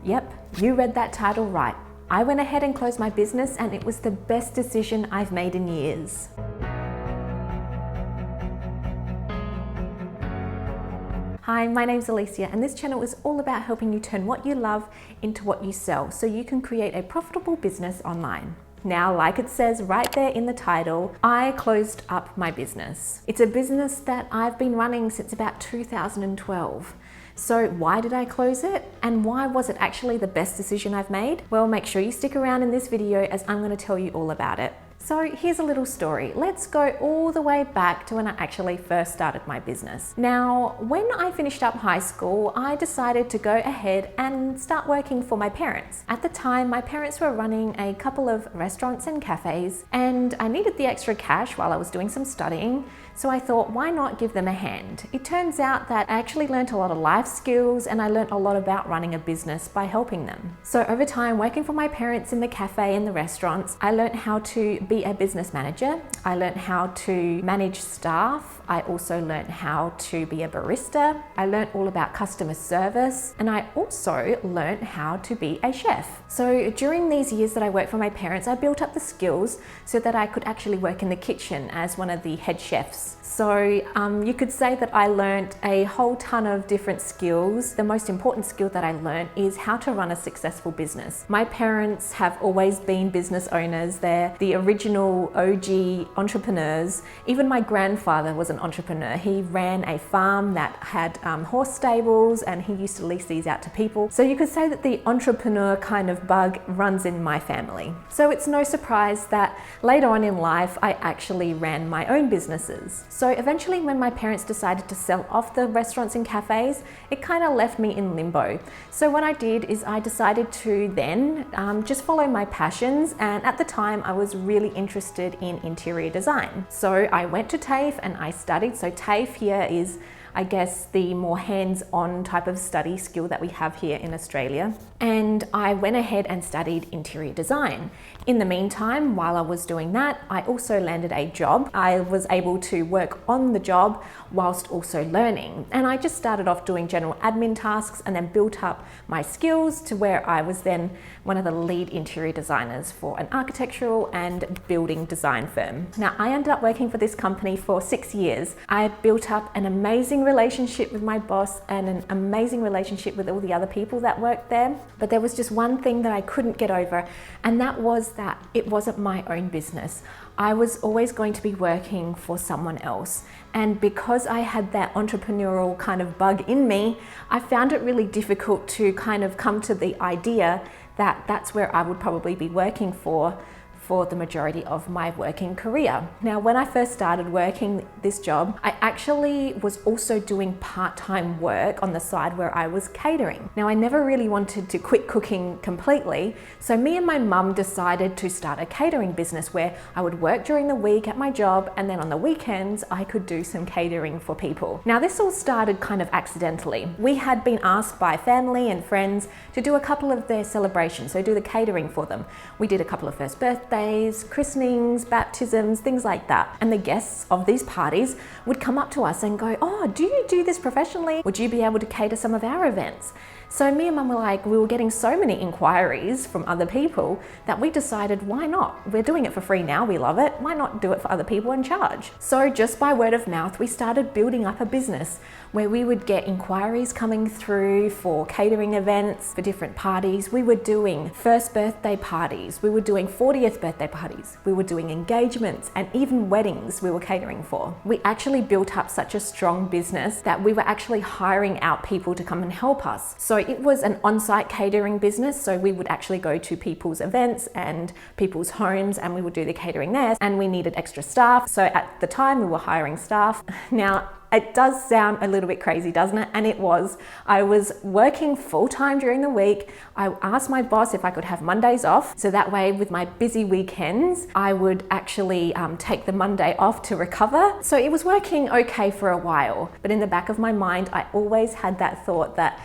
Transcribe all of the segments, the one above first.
Yep, you read that title right. I went ahead and closed my business, and it was the best decision I've made in years. Hi, my name's Alicia, and this channel is all about helping you turn what you love into what you sell so you can create a profitable business online. Now, like it says right there in the title, I closed up my business. It's a business that I've been running since about 2012. So why did I close it? And why was it actually the best decision I've made? Well, make sure you stick around in this video as I'm going to tell you all about it. So here's a little story. Let's go all the way back to when I actually first started my business. Now, when I finished up high school, I decided to go ahead and start working for my parents. At the time, my parents were running a couple of restaurants and cafes, and I needed the extra cash while I was doing some studying. So I thought, why not give them a hand? It turns out that I actually learned a lot of life skills, and I learned a lot about running a business by helping them. So over time, working for my parents in the cafe and the restaurants, I learned how to be a business manager. I learned how to manage staff. I also learned how to be a barista. I learned all about customer service, and I also learned how to be a chef. So during these years that I worked for my parents, I built up the skills so that I could actually work in the kitchen as one of the head chefs. So you could say that I learned a whole ton of different skills. The most important skill that I learned is how to run a successful business. My parents have always been business owners. They're the original OG entrepreneurs. Even my grandfather was an entrepreneur. He ran a farm that had horse stables, and he used to lease these out to people. So you could say that the entrepreneur kind of bug runs in my family. So it's no surprise that later on in life, I actually ran my own businesses. So eventually, when my parents decided to sell off the restaurants and cafes, it kind of left me in limbo. So what I did is I decided to then just follow my passions, and at the time I was really interested in interior design. So I went to TAFE and I studied. So TAFE here is, I guess, the more hands-on type of study skill that we have here in Australia. And I went ahead and studied interior design. In the meantime, while I was doing that, I also landed a job. I was able to work on the job whilst also learning. And I just started off doing general admin tasks and then built up my skills to where I was then one of the lead interior designers for an architectural and building design firm. Now, I ended up working for this company for 6 years. I built up an amazing relationship with my boss and an amazing relationship with all the other people that worked there. But there was just one thing that I couldn't get over, and that was that it wasn't my own business. I was always going to be working for someone else. And because I had that entrepreneurial kind of bug in me, I found it really difficult to kind of come to the idea that that's where I would probably be working for the majority of my working career. Now, when I first started working this job, I actually was also doing part-time work on the side where I was catering. Now, I never really wanted to quit cooking completely, so me and my mum decided to start a catering business where I would work during the week at my job, and then on the weekends, I could do some catering for people. Now, this all started kind of accidentally. We had been asked by family and friends to do a couple of their celebrations, so do the catering for them. We did a couple of first birthdays, christenings, baptisms, things like that. And the guests of these parties would come up to us and go, "Oh, do you do this professionally? Would you be able to cater some of our events?" So me and mum were like, we were getting so many inquiries from other people that we decided, why not? We're doing it for free now, we love it. Why not do it for other people and charge? So just by word of mouth, we started building up a business where we would get inquiries coming through for catering events, for different parties. We were doing first birthday parties. We were doing 40th birthday parties. We were doing engagements, and even weddings we were catering for. We actually built up such a strong business that we were actually hiring out people to come and help us. So it was an on-site catering business. So we would actually go to people's events and people's homes, and we would do the catering there, and we needed extra staff. So at the time we were hiring staff. Now, it does sound a little bit crazy, doesn't it? And it was. I was working full-time during the week. I asked my boss if I could have Mondays off. So that way, with my busy weekends, I would actually take the Monday off to recover. So it was working okay for a while. But in the back of my mind, I always had that thought that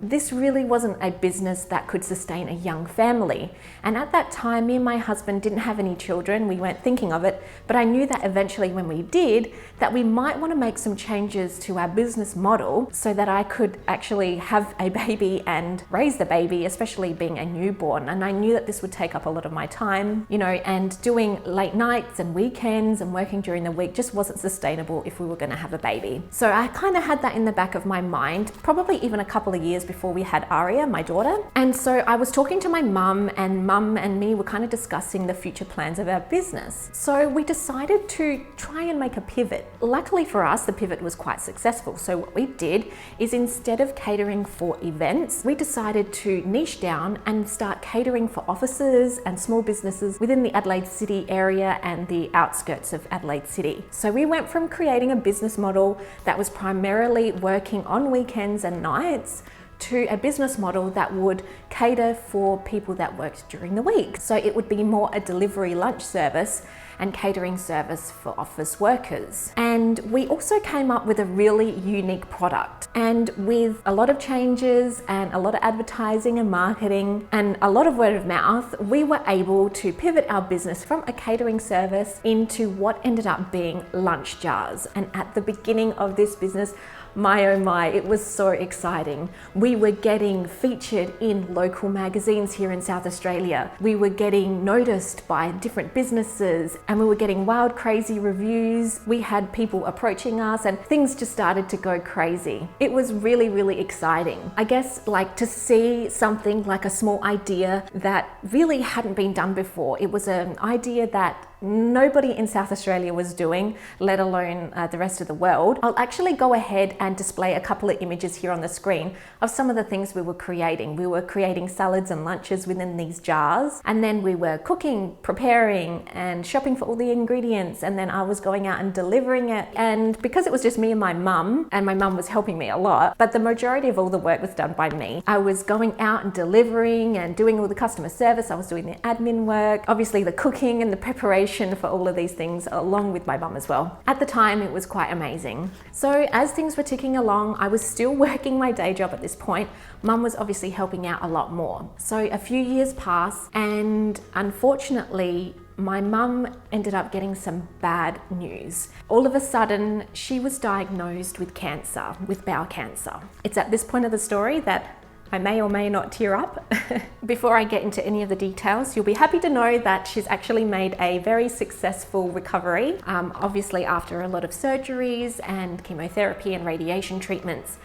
this really wasn't a business that could sustain a young family. And at that time, me and my husband didn't have any children. We weren't thinking of it, but I knew that eventually when we did, that we might want to make some changes to our business model so that I could actually have a baby and raise the baby, especially being a newborn. And I knew that this would take up a lot of my time, and doing late nights and weekends and working during the week just wasn't sustainable if we were going to have a baby. So I kind of had that in the back of my mind, probably even a couple of years before we had Aria, my daughter. And so I was talking to my mum and me were kind of discussing the future plans of our business. So we decided to try and make a pivot. Luckily for us, the pivot was quite successful. So what we did is, instead of catering for events, we decided to niche down and start catering for offices and small businesses within the Adelaide City area and the outskirts of Adelaide City. So we went from creating a business model that was primarily working on weekends and nights to a business model that would cater for people that worked during the week. So it would be more a delivery lunch service and catering service for office workers. And we also came up with a really unique product. And with a lot of changes and a lot of advertising and marketing and a lot of word of mouth, we were able to pivot our business from a catering service into what ended up being lunch jars. And at the beginning of this business, my oh my, it was so exciting. We were getting featured in local magazines here in South Australia. We were getting noticed by different businesses and we were getting wild, crazy reviews. We had people approaching us and things just started to go crazy. It was really, really exciting. I guess like to see something like a small idea that really hadn't been done before. It was an idea that nobody in South Australia was doing, let alone the rest of the world. I'll actually go ahead and display a couple of images here on the screen of some of the things we were creating. We were creating salads and lunches within these jars, and then we were cooking, preparing, and shopping for all the ingredients, and then I was going out and delivering it. And because it was just me and my mum was helping me a lot, but the majority of all the work was done by me. I was going out and delivering and doing all the customer service. I was doing the admin work, obviously the cooking and the preparation for all of these things, along with my mum as well. At the time, it was quite amazing. So as things were ticking along, I was still working my day job at this point. Mum was obviously helping out a lot more. So a few years passed, and unfortunately, my mum ended up getting some bad news. All of a sudden, she was diagnosed with cancer, with bowel cancer. It's at this point of the story that I may or may not tear up. Before I get into any of the details, you'll be happy to know that she's actually made a very successful recovery. Obviously after a lot of surgeries and chemotherapy and radiation treatments,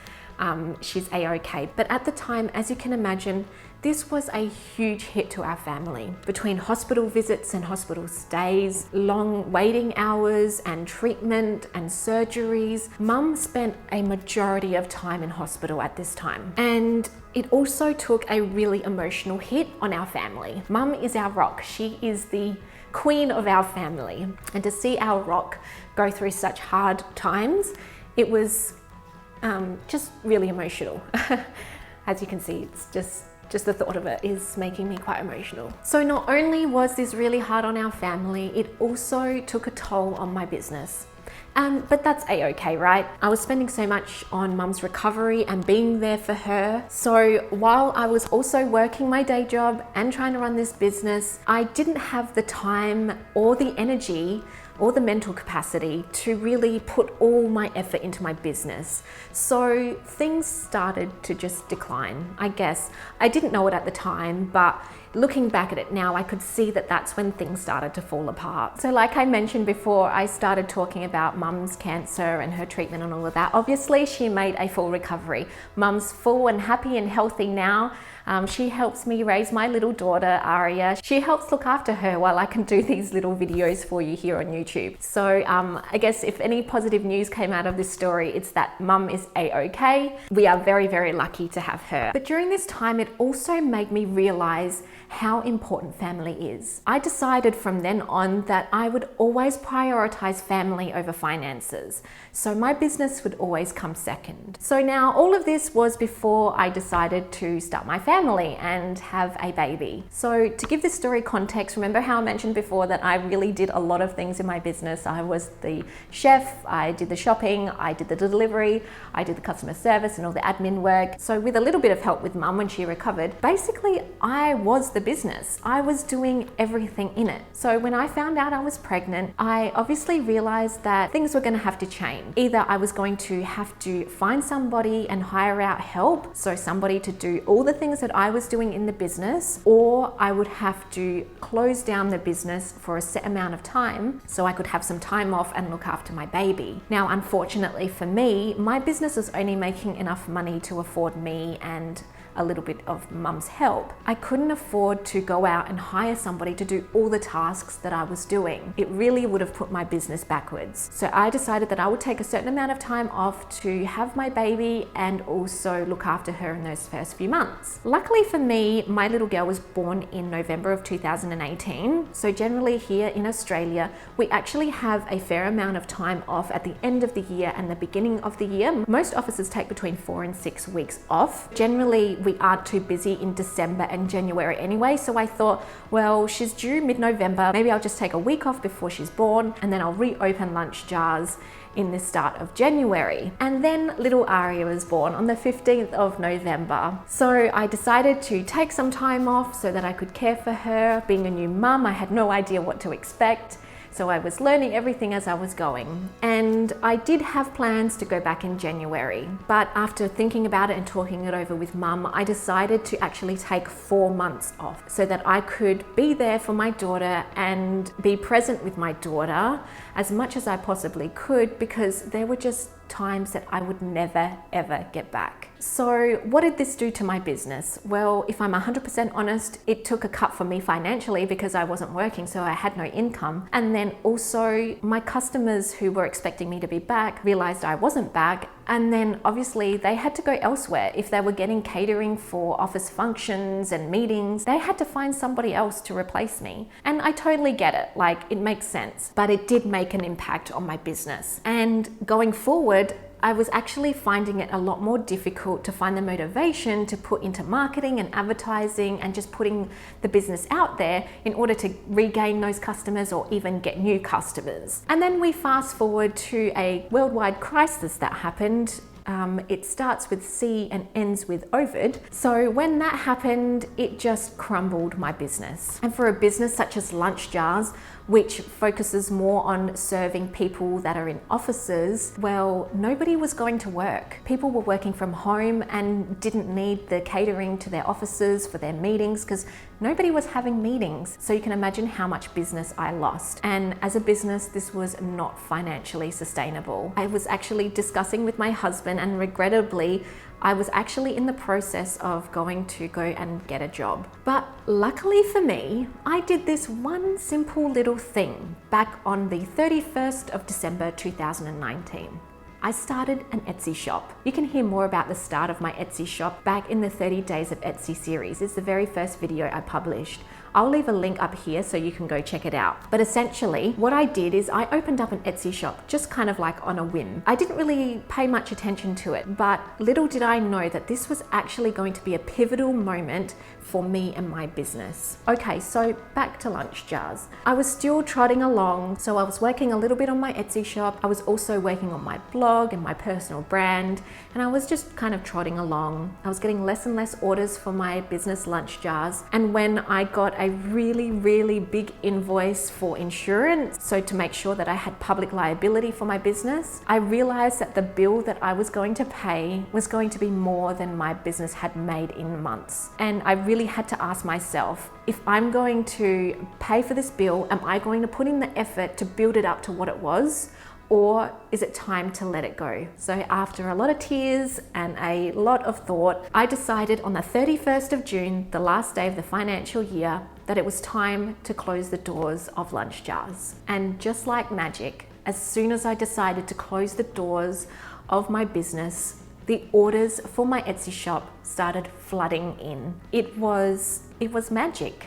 she's a-okay. But at the time, as you can imagine, this was a huge hit to our family. Between hospital visits and hospital stays, long waiting hours and treatment and surgeries, Mum spent a majority of time in hospital at this time. And it also took a really emotional hit on our family. Mum is our rock. She is the queen of our family. And to see our rock go through such hard times, it was just really emotional. As you can see, it's just the thought of it is making me quite emotional. So not only was this really hard on our family, it also took a toll on my business. But that's a-okay, right? I was spending so much on Mum's recovery and being there for her. So while I was also working my day job and trying to run this business, I didn't have the time or the energy or the mental capacity to really put all my effort into my business. So things started to just decline, I guess. I didn't know it at the time, but looking back at it now, I could see that that's when things started to fall apart. So like I mentioned before, I started talking about Mum's cancer and her treatment and all of that. Obviously, she made a full recovery. Mum's full and happy and healthy now. She helps me raise my little daughter, Aria. She helps look after her while I can do these little videos for you here on YouTube. So I guess if any positive news came out of this story, it's that Mum is a-okay. We are very, very lucky to have her. But during this time, it also made me realize how important family is. I decided from then on that I would always prioritize family over finances. So my business would always come second. So now all of this was before I decided to start my family. family and have a baby. So to give this story context, remember how I mentioned before that I really did a lot of things in my business. I was the chef, I did the shopping, I did the delivery, I did the customer service and all the admin work. So with a little bit of help with mum when she recovered, basically I was the business. I was doing everything in it. So when I found out I was pregnant, I obviously realized that things were going to have to change. Either I was going to have to find somebody and hire out help, so somebody to do all the things that I was doing in the business, or I would have to close down the business for a set amount of time so I could have some time off and look after my baby. Now, unfortunately for me, my business was only making enough money to afford me and a little bit of mum's help. I couldn't afford to go out and hire somebody to do all the tasks that I was doing. It really would have put my business backwards. So I decided that I would take a certain amount of time off to have my baby and also look after her in those first few months. Luckily for me, my little girl was born in November of 2018. So generally here in Australia, we actually have a fair amount of time off at the end of the year and the beginning of the year. Most offices take between 4 and 6 weeks off. Generally, we aren't too busy in December and January anyway, so I thought, well, she's due mid-November, maybe I'll just take a week off before she's born and then I'll reopen lunch jars in the start of January. And then little Aria was born on the 15th of November. So I decided to take some time off so that I could care for her. Being a new mum, I had no idea what to expect. So I was learning everything as I was going. And I did have plans to go back in January. But after thinking about it and talking it over with mum, I decided to actually take 4 months off so that I could be there for my daughter and be present with my daughter as much as I possibly could, because there were just times that I would never ever get back. So what did this do to my business? Well, if I'm 100% honest, it took a cut for me financially because I wasn't working, so I had no income. And then also my customers who were expecting me to be back realized I wasn't back, and then obviously they had to go elsewhere. If they were getting catering for office functions and meetings, they had to find somebody else to replace me. And I totally get it, like it makes sense, but it did make an impact on my business. And going forward, I was actually finding it a lot more difficult to find the motivation to put into marketing and advertising and just putting the business out there in order to regain those customers or even get new customers. And then we fast forward to a worldwide crisis that happened. It starts with C and ends with Ovid. So when that happened, it just crumbled my business. And for a business such as Lunch Jars, which focuses more on serving people that are in offices, well, nobody was going to work. People were working from home and didn't need the catering to their offices for their meetings because nobody was having meetings. So you can imagine how much business I lost. And as a business, this was not financially sustainable. I was actually discussing with my husband, and regrettably, I was actually in the process of going to go and get a job. But luckily for me, I did this one simple little thing back on the 31st of December 2019. I started an Etsy shop. You can hear more about the start of my Etsy shop back in the 30 Days of Etsy series. It's the very first video I published. I'll leave a link up here so you can go check it out. But essentially, what I did is I opened up an Etsy shop just kind of like on a whim. I didn't really pay much attention to it, but little did I know that this was actually going to be a pivotal moment for me and my business. Okay, so back to Lunch Jars. I was still trotting along, so I was working a little bit on my Etsy shop. I was also working on my blog and my personal brand, and I was just kind of trotting along. I was getting less and less orders for my business Lunch Jars, and when I got a really big invoice for insurance, so to make sure that I had public liability for my business, I realized that the bill that I was going to pay was going to be more than my business had made in months. And I really had to ask myself, if I'm going to pay for this bill, am I going to put in the effort to build it up to what it was? Or is it time to let it go? So after a lot of tears and a lot of thought, I decided on the 31st of June, the last day of the financial year, that it was time to close the doors of Lunch Jars. And just like magic, as soon as I decided to close the doors of my business, the orders for my Etsy shop started flooding in. It was magic.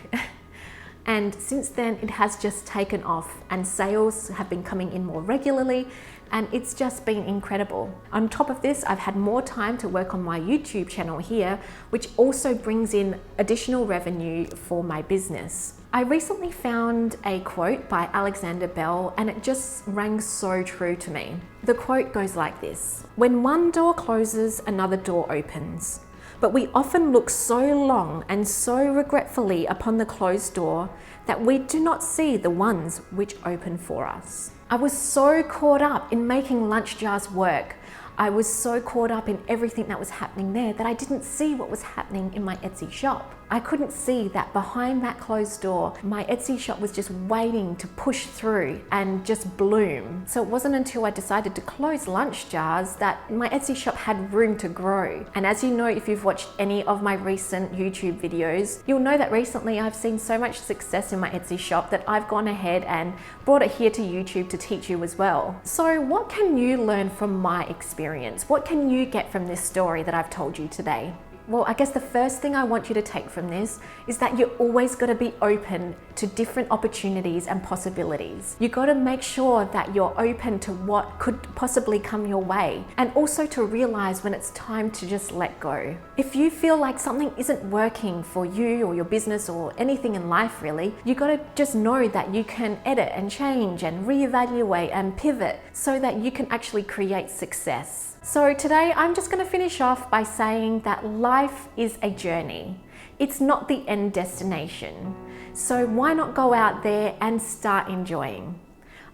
And since then, it has just taken off and sales have been coming in more regularly, and it's just been incredible. On top of this, I've had more time to work on my YouTube channel here, which also brings in additional revenue for my business. I recently found a quote by Alexander Bell, and it just rang so true to me. The quote goes like this: "When one door closes, another door opens. But we often look so long and so regretfully upon the closed door that we do not see the ones which open for us." I was so caught up in making lunch jars work. I was so caught up in everything that was happening there that I didn't see what was happening in my Etsy shop. I couldn't see that behind that closed door, my Etsy shop was just waiting to push through and just bloom. So it wasn't until I decided to close lunch jars that my Etsy shop had room to grow. And as you know, if you've watched any of my recent YouTube videos, you'll know that recently I've seen so much success in my Etsy shop that I've gone ahead and brought it here to YouTube to teach you as well. So what can you learn from my experience? What can you get from this story that I've told you today? Well, I guess the first thing I want you to take from this is that you're always got to be open to different opportunities and possibilities. You got to make sure that you're open to what could possibly come your way, and also to realize when it's time to just let go. If you feel like something isn't working for you or your business or anything in life really, you got to just know that you can edit and change and reevaluate and pivot so that you can actually create success. So today I'm just going to finish off by saying that life is a journey. It's not the end destination. So why not go out there and start enjoying?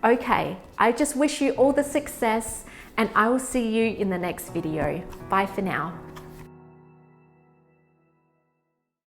Okay, I just wish you all the success, and I will see you in the next video. Bye for now.